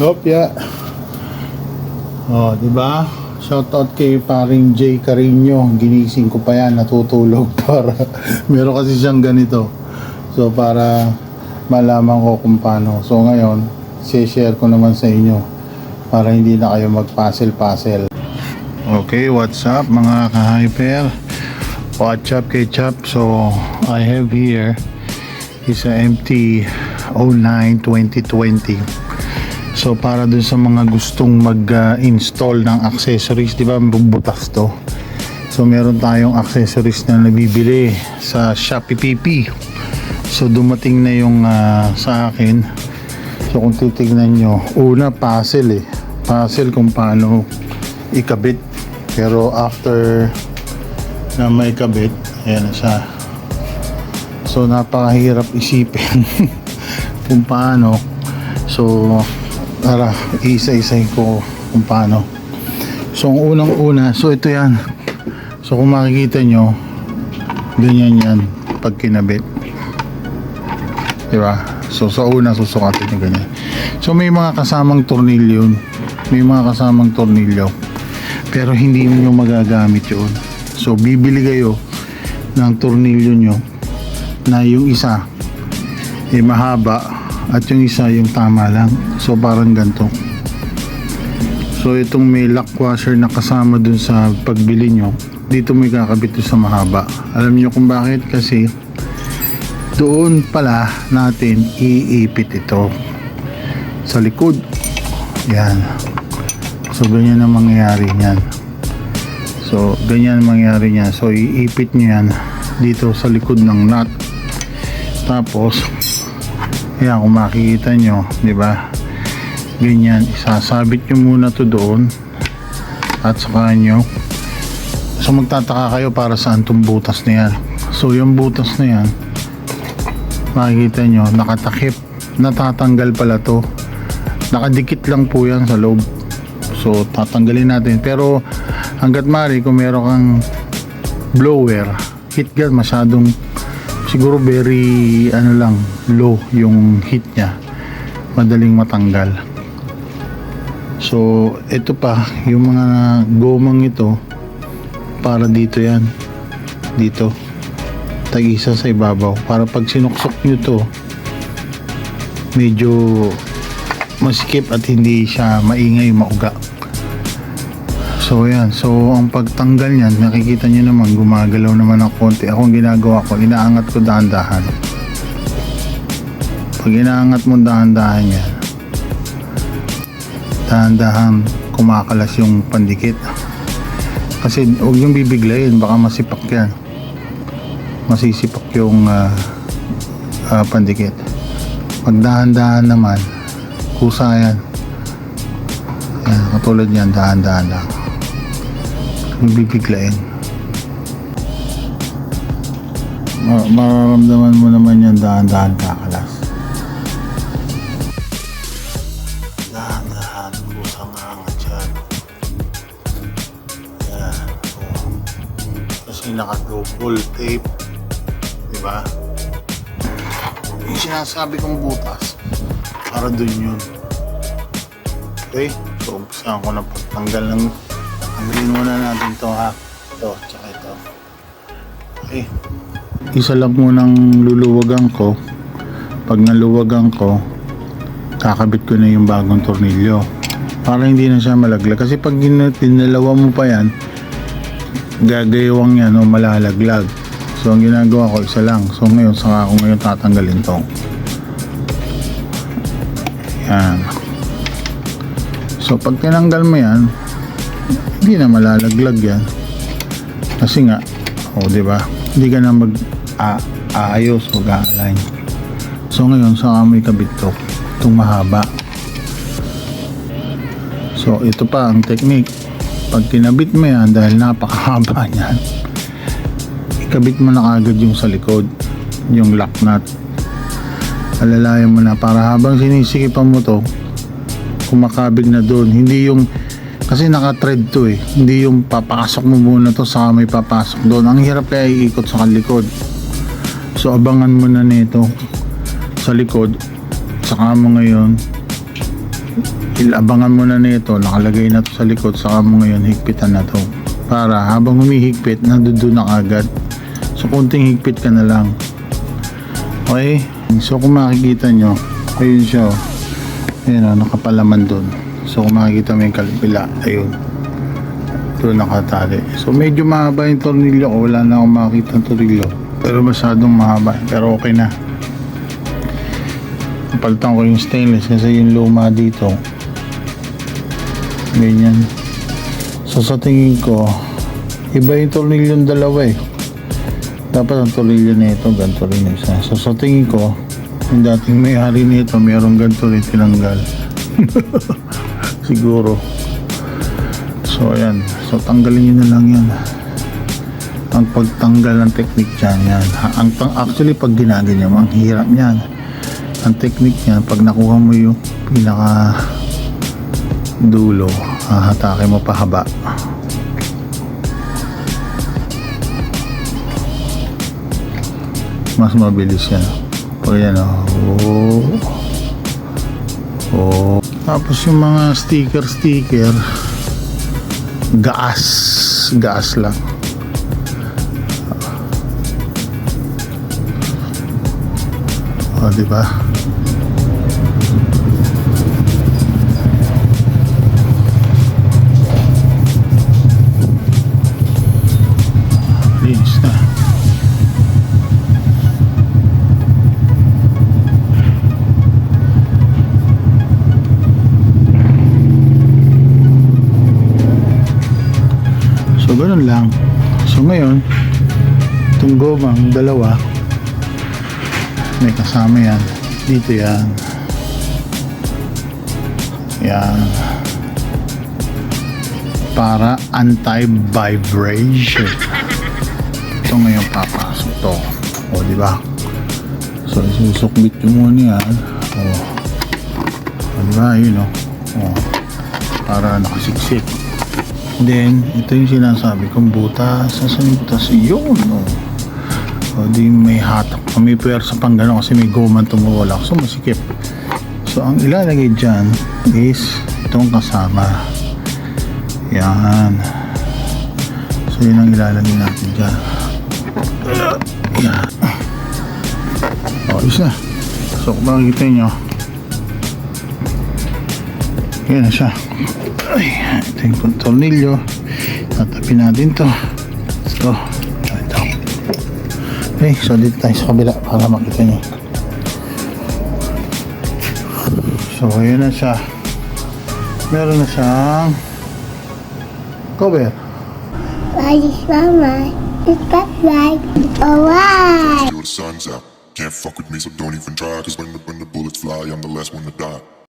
Kopya. Oh, di ba? Shoutout kay paring Jay Carino. Ginising ko pa yan, natutulog para meron kasi siyang ganito. So para malaman ko kung paano. So ngayon, share ko naman sa inyo para hindi na kayo mag-puzzle. Okay, what's up mga ka-hyper? What's up kay Chap? So I have here is a MT-09 2020. So para dun sa mga gustong mag-install ng accessories, di ba bubutas to. So meron tayong accessories na nabibili sa Shopee PP. So dumating na yung sa akin. So kung titignan nyo, una puzzle kung paano ikabit. Pero after na may kabit, ayan na siya. So napakahirap isipin kung paano. So tara, isa-isay ko kung paano. So ang unang-una, so ito yan. So kung makikita nyo, ganyan yan pag kinabit, diba? So sa una susukatin nyo ganyan. So may mga kasamang tornilyo, pero hindi nyo magagamit yun. So bibili kayo ng tornilyo nyo na yung isa mahaba at yung isa yung tama lang. So parang ganito. So itong may lock washer na kasama dun sa pagbili nyo, dito may kakabit sa mahaba. Alam nyo kung bakit? Kasi doon pala natin iipit ito sa likod. Yan. So ganyan ang mangyayari niyan. So ganyan ang mangyayari niyan. So iipit nyo yan dito sa likod ng nut. Tapos yan, kung makikita nyo, di ba? Ganyan, isasabit nyo muna to doon at saka nyo. So magtataka kayo para saan tong butas na yan. So yung butas na yan, makikita nyo, nakatakip, natatanggal pala to. Nakadikit lang po yan sa loob. So tatanggalin natin. Pero hanggat mari, kung meron kang blower, heat gun, masyadong siguro very lang, low yung heat nya, madaling matanggal. So ito pa, yung mga gomang ito, para dito yan, dito tag-isa sa ibabaw, para pag sinuksok nyo to, medyo masikip at hindi siya maingay, mauga. So yan, so ang pagtanggal niyan, nakikita niyo naman gumagalaw naman ng konti. Ako ang ginagawa ko, inaangat ko dahan-dahan. Pag inaangat mo dahan-dahan yan, dahan-dahan kumakalas yung pandikit. Kasi huwag yung bibiglayin, baka masipak yan. Masisipak yung pandikit. Pag dahan-dahan naman, kusa yan. Yan, katulad yan, dahan-dahan lang. Bibiglain. Mararamdaman mo naman yan, dahan-dahan kakalas. Dahan-dahan, kusang angat yan. Yan. Kasi naka-double tape, diba? Yung sinasabi kong butas, para dun yun. Okay? So umpisahan ko na pagtanggal ng, tanggalin muna natin to, ha. Ito, tsaka ito. Okay. Isa lang munang luluwagan ko. Pag naluwagan ko, kakabit ko na yung bagong tornilyo para hindi na siya malaglag. Kasi pag tinalawa mo pa yan, gagayawang yan o malalaglag. So ang ginagawa ko, isa lang. So ngayon, saka ako ngayon tatanggalin to. Yan. So pag tinanggal mo yan, hindi na malalaglag yan. Kasi nga, di ba? Hindi ka na mag-aayos o mag-align. So ngayon, saka mo ikabit to, itong mahaba. So ito pa ang technique. Pag kinabit mo yan, dahil napakahaba niyan, ikabit mo na agad yung sa likod, yung lock nut. Alalayan mo na para habang sinisikipan mo to, kumakabig na doon. Hindi yung, kasi naka-thread to hindi yung papasok mo muna to sa may papasok doon. Ang hirap kaya iikot sa likod. So abangan mo na nito sa likod, saka mo ngayon Ilabangan mo na nito, nakalagay na to sa likod, saka mo ngayon higpitan na to. Para habang humihigpit, nandoon na agad. So konting higpit ka na lang. Okay? So kung makikita nyo, ayun siya. Ayun o, nakapalaman doon. So kung makikita mo yung kalipila, ayun. Doon nakatali. So medyo mahaba yung tornilyo ko. Wala na akong makikita ng tornilyo. Pero masyadong mahaba. Pero okay na. Napalitan ko yung stainless kasi yung luma dito. Ganyan. So sa tingin ko, iba yung tornilyo yung dalawa eh. Dapat ang tornilyo nito ganito rin yung isa. So sa tingin ko, yung dating may-ari nito mayroong ganito rin tinanggal. Siguro. So ayan. So tanggalin nyo na lang yan. Ang pagtanggal ng technique dyan yan. Actually pag ginaganyan mo, ang hirap yan. Ang technique niyan, pag nakuha mo yung pinaka dulo, hahatake mo pahaba. Mas mabilis yan. Pag yan, Tapos yung mga sticker, gaas lang. Diba? Linis na. So ganun lang. So ngayon, itong gomang dalawa, may kasama yan. Dito yan. Yan. Para anti-vibration. Ito ngayon papasok to. O, diba? So, isusukbit nyo muna yan. O. Diba? Yun o. O. Para nakasiksik. Then, ito yung sinasabi kong butas. Saan yung butas? Yun o. O, di may hatak. May puwersa pang gano'n kasi may goman tumuwala. So, masikip. So, ang ilalagay dyan is itong kasama. Yan. So, yun ang ilalagay natin dyan. Yan. O, isa. So, kung makikita nyo, yan na siya. Ay, ito yung tornilyo. Tatapin natin to. Ito. Okay, so dito tayo sa kabila para makita nyo. So, ayun na siya. Meron na siyang cover. Why is mama? Is that right? Alright. Till the sun's out. Can't fuck with me, so don't even try. Cause when the bullets fly, I'm the last one to die.